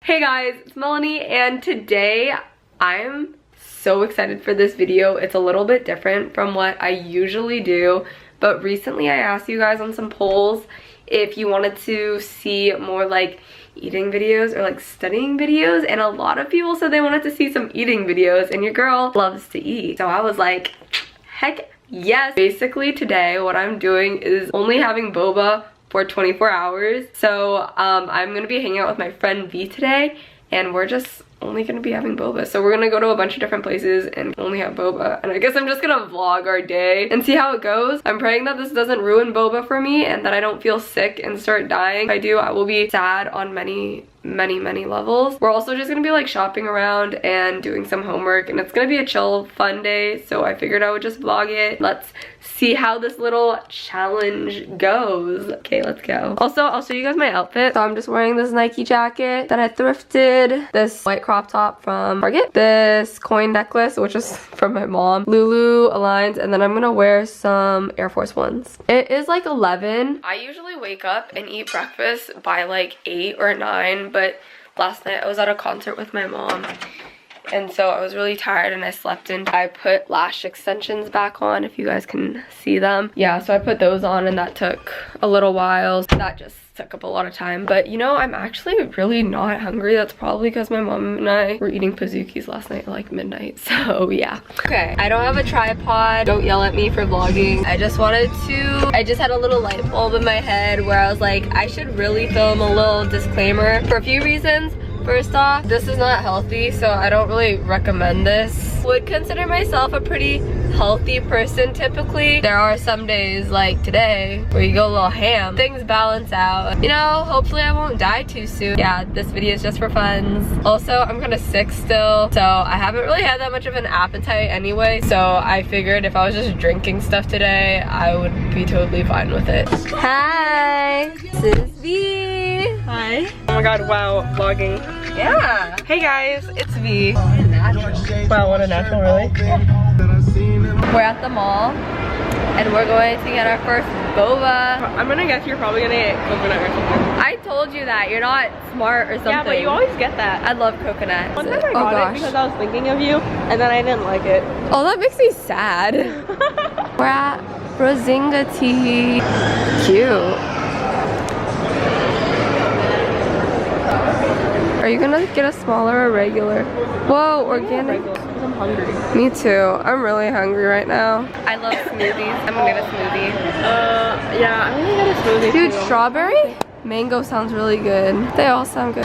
Hey guys, it's Melanie, and today I'm so excited for this video. It's a little bit different from what I usually do, but recently I asked you guys on some polls if you wanted to see more like eating videos or like studying videos, and a lot of people said they wanted to see some eating videos, and your girl loves to eat. So I was like, heck yes. Basically today what I'm doing is only having boba for 24 hours. So I'm gonna be hanging out with my friend V today, and we're just only gonna be having boba. So we're gonna go to a bunch of different places and only have boba, and I guess I'm just gonna vlog our day and see how it goes. I'm praying that this doesn't ruin boba for me and that I don't feel sick and start dying. If I do, I will be sad on many levels. We're also just gonna be like shopping around and doing some homework, and it's gonna be a chill, fun day, so I figured I would just vlog it. Let's see how this little challenge goes. Okay, let's go. Also, I'll show you guys my outfit. So I'm just wearing this Nike jacket that I thrifted, this white crop top from Target, this coin necklace, which is from my mom, Lulu Aligns, and then I'm gonna wear some Air Force Ones. It is like 11. I usually wake up and eat breakfast by like 8 or 9, but last night I was at a concert with my mom, and so I was really tired and I slept in. I put lash extensions back on, if you guys can see them. Yeah, so I put those on, and that took a little while. That just took up a lot of time. But you know, I'm actually really not hungry. That's probably because my mom and I were eating Pazookies last night at like midnight. So yeah. Okay, I don't have a tripod. Don't yell at me for vlogging. I just had a little light bulb in my head where I was like, I should really film a little disclaimer for a few reasons. First off, this is not healthy, so I don't really recommend this. Would consider myself a pretty healthy person typically. There are some days like today where you go a little ham. Things balance out. You know, hopefully I won't die too soon. Yeah, this video is just for fun. Also, I'm kind of sick still, so I haven't really had that much of an appetite anyway, so I figured if I was just drinking stuff today, I would be totally fine with it. Hi, this is V. Hi. Oh my god, wow, vlogging. Yeah. Hey guys, it's V. Wow, what a natural, really? Yeah. We're at the mall, and we're going to get our first boba. I'm gonna guess you're probably gonna get coconut or something. I told you that. You're not smart or something. Yeah, but you always get that. I love coconut. One time I got it because I was thinking of you, and then I didn't like it. Oh, that makes me sad. We're at Rosinga Tea. Cute. Are you gonna get a smaller or regular? Whoa, organic. I'm hungry. Me too. I'm really hungry right now. I love smoothies. I'm gonna get a smoothie. Yeah, I'm gonna get a smoothie. Dude, too. strawberry? Mango sounds really good. They all sound good.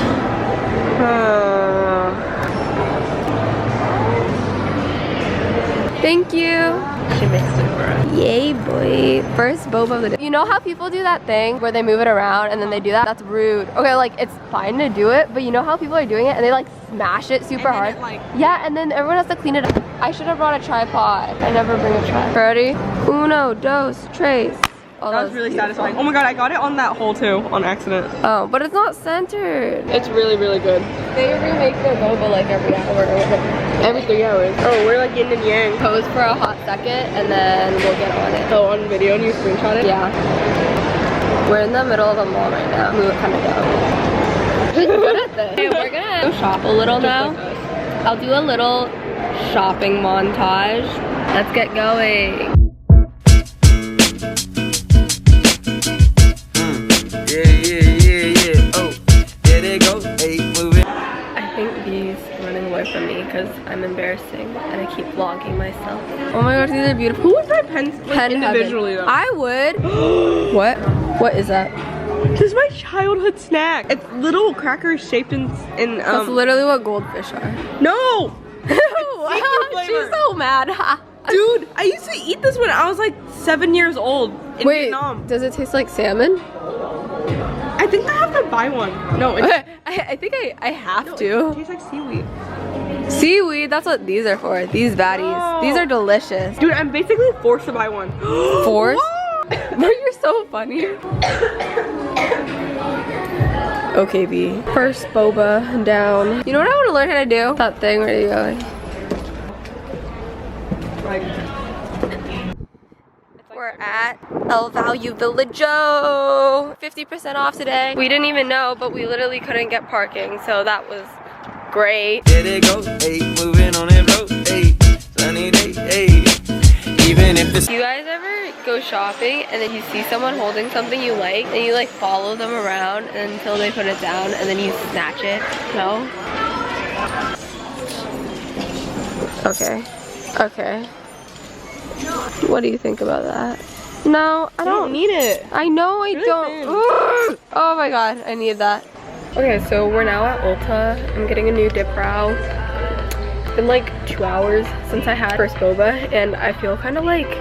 Thank you. She mixed it for us. Yay, boy. First boba of the day. You know how people do that thing where they move it around and then they do that? That's rude. Okay, like it's fine to do it, but you know how people are doing it and they like smash it super hard? Yeah, and then everyone has to clean it up. I should have brought a tripod. I never bring a tripod. Ready? Uno, dos, tres. Oh, that was really satisfying. Oh my god, I got it on that hole too, on accident. Oh, but it's not centered. It's really, really good. They remake their boba like every hour or whatever. Every 3 hours. Oh, we're like yin and yang. Pose for a hot second and then we'll get on it. So on video and you screenshot it? Yeah. We're in the middle of a mall right now. We look kind of dumb. We're good at this. Okay, we're gonna go shop a little now. Like I'll do a little shopping montage. Let's get going. Yeah. Oh, there they go. Hey, moving. I think V's running away from me because I'm embarrassing and I keep vlogging myself. Oh my gosh, these are beautiful. Who would buy pens like, individually though? I would. What? What is that? This is my childhood snack. It's little crackers shaped in That's literally what goldfish are. No! She's so mad. Dude, I used to eat this when I was like 7 years old in Vietnam. Does it taste like salmon? I think I have to buy one. No, it's, I think I have to. It tastes like seaweed. Seaweed, that's what these are for. These baddies. Oh. These are delicious. Dude, I'm basically forced to buy one. Forced? You're so funny. Okay, B. First boba down. You know what I want to learn how to do? That thing where you go. We're are at El Value Villaggio. 50% off today. We didn't even know, but we literally couldn't get parking, so that was great. There they go, hey, moving on that road, hey, sunny day, hey. Even if it's Do you guys ever go shopping and then you see someone holding something you like and you like follow them around until they put it down and then you snatch it? No? Okay. Okay. What do you think about that? No, I don't need it. I know I don't. Ugh. Oh my god, I need that. Okay, so we're now at Ulta. I'm getting a new dip brow. It's been like 2 hours since I had first boba and I feel kind of like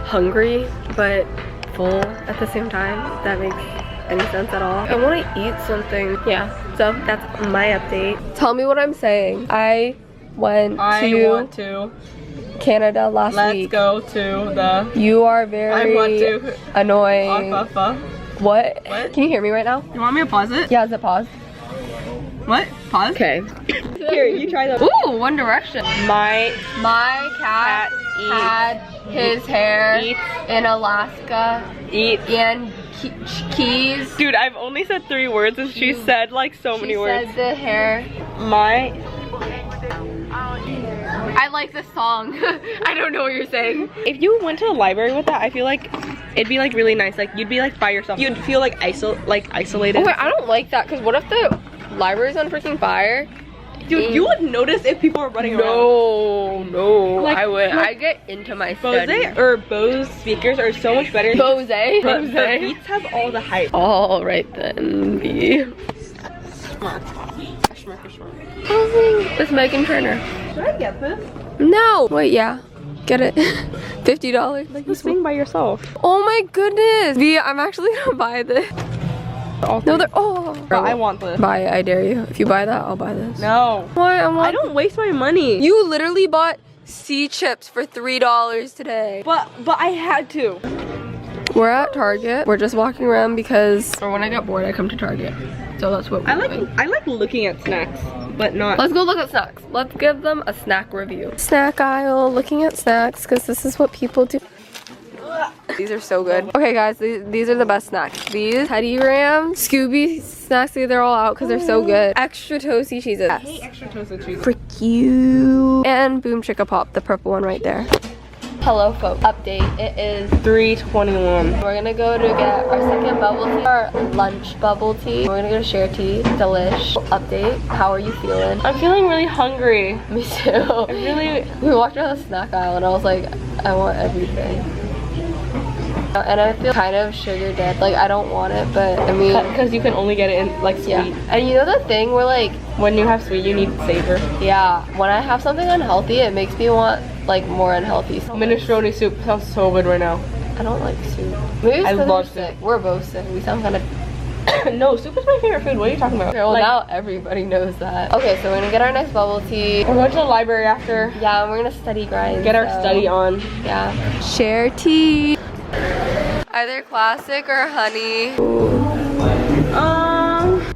hungry but full at the same time, if that makes any sense at all. I want to eat something. Yeah, so that's my update. Tell me what I'm saying. I want to Canada last let's week. go to the You are very annoying. What? Can you hear me right now? You want me to pause it? Yeah, is it pause? What? Pause? Okay. Here, you try that. Ooh, One Direction. My cat had his hair in Alaska and keys. Dude, I've only said 3 words and she said like so many words. She said the hair. I like this song. I don't know what you're saying. If you went to the library with that, I feel like it'd be like really nice. Like you'd be like by yourself. You'd feel like isolated. Oh wait, I don't like that because what if the library's on freaking fire? Dude, you would notice if people are running around. No, like, I would. like, I get into my study. Bose speakers are so much better. Bose. But Beats have all the hype. All right then, B. It's Megan Turner. Should I get this? No. Wait, yeah. Get it. $50. Like you swing by yourself. Oh my goodness. V, I'm actually gonna buy this. No, they're But I want this. Buy it, I dare you. If you buy that, I'll buy this. No. Why? I don't waste my money. You literally bought sea chips for $3 today. But I had to. We're at Target. We're just walking around because or when I get bored I come to Target. So that's what we're doing. I like looking at snacks, but not. Let's go look at snacks. Let's give them a snack review. Snack aisle, looking at snacks because this is what people do. These are so good. Okay guys, these are the best snacks. These Teddy Graham, Scooby snacks, they're all out because they're so good. Extra toasty cheeses. I hate extra toasted cheese. For you. And Boom Chicka Pop, the purple one right there. Hello folks, update. It is 3:21. We're gonna go to get our second bubble tea, our lunch bubble tea. We're gonna go to Share Tea. Delish. Update. How are you feeling? I'm feeling really hungry. Me too. We walked around the snack aisle and I was like, I want everything. And I feel kind of sugar dead. Like I don't want it, but I mean, because you can only get it in like sweet. Yeah. And you know the thing where like when you have sweet, you need savor. Yeah. When I have something unhealthy, it makes me want like more unhealthy. Minestrone soup sounds so good right now. I don't like soup. Maybe it's I because love we're sick. We're both sick. We sound kind of. No, soup is my favorite food. What are you talking about? Well, like, now everybody knows that. Okay, so we're gonna get our next bubble tea. We're going to the library after. Yeah, and we're gonna study grind. Get our study on. Yeah. Share tea. Either classic or honey.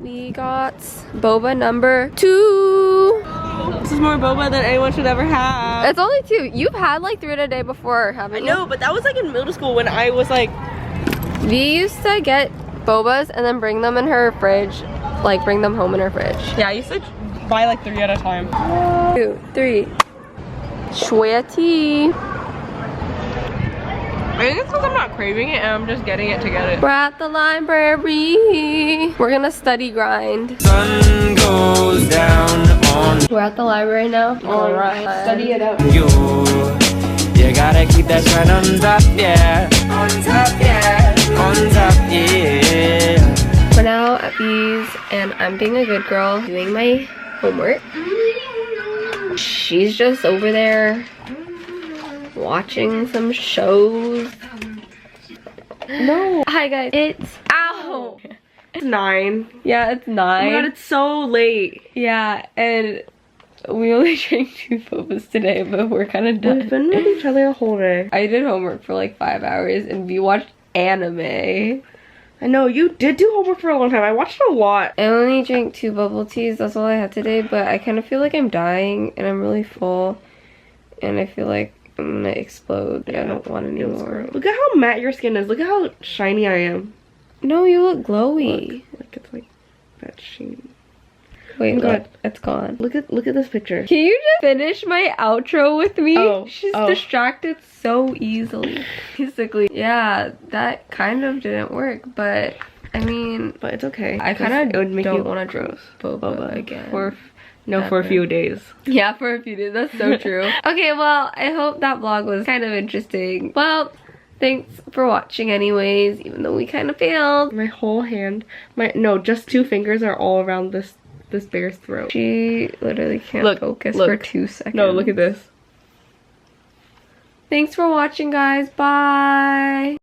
We got boba number 2. This is more boba than anyone should ever have. It's only 2. You've had like 3 a day before, haven't you? I know, but that was like in middle school when I was like. We used to get bobas and then bring them in her fridge, like bring them home in her fridge. Yeah, I used to buy like 3 at a time. 2, 3. Shwea tea. I think it's because I'm not craving it and I'm just getting it to get it. We're at the library. We're gonna study grind. sun goes down on We're at the library now. Alright, study it out. you. You gotta keep that shine on top, yeah. On top, yeah. On top, yeah. We're now at B's and I'm being a good girl doing my homework. She's just over there watching some shows. No. Hi guys, it's ow. It's 9. Yeah, it's 9. Oh my god, it's so late. Yeah, and we only drank 2 bobas today, but we're kind of done. We've been with each other the whole day. I did homework for like 5 hours and we watched anime. I know, you did do homework for a long time. I watched a lot. I only drank 2 bubble teas, that's all I had today, but I kind of feel like I'm dying and I'm really full and I feel like I'm gonna explode. Yeah, I don't want any more. Look at how matte your skin is. Look at how shiny I am. No, you look glowy. Look, it's like that shiny. Wait, Oh my look, God. it's gone. Look at this picture. Can you just finish my outro with me? Oh, She's distracted so easily. Basically, yeah, that kind of didn't work, but I mean, But it's okay. I kind It would of make don't you want to drink boba again. for a few days. Yeah, for a few days. That's so true. Okay, well, I hope that vlog was kind of interesting. Well, thanks for watching anyways, even though we kind of failed. My whole hand, just 2 fingers are all around this bear's throat. She literally can't focus for 2 seconds. No, look at this. Thanks for watching, guys. Bye.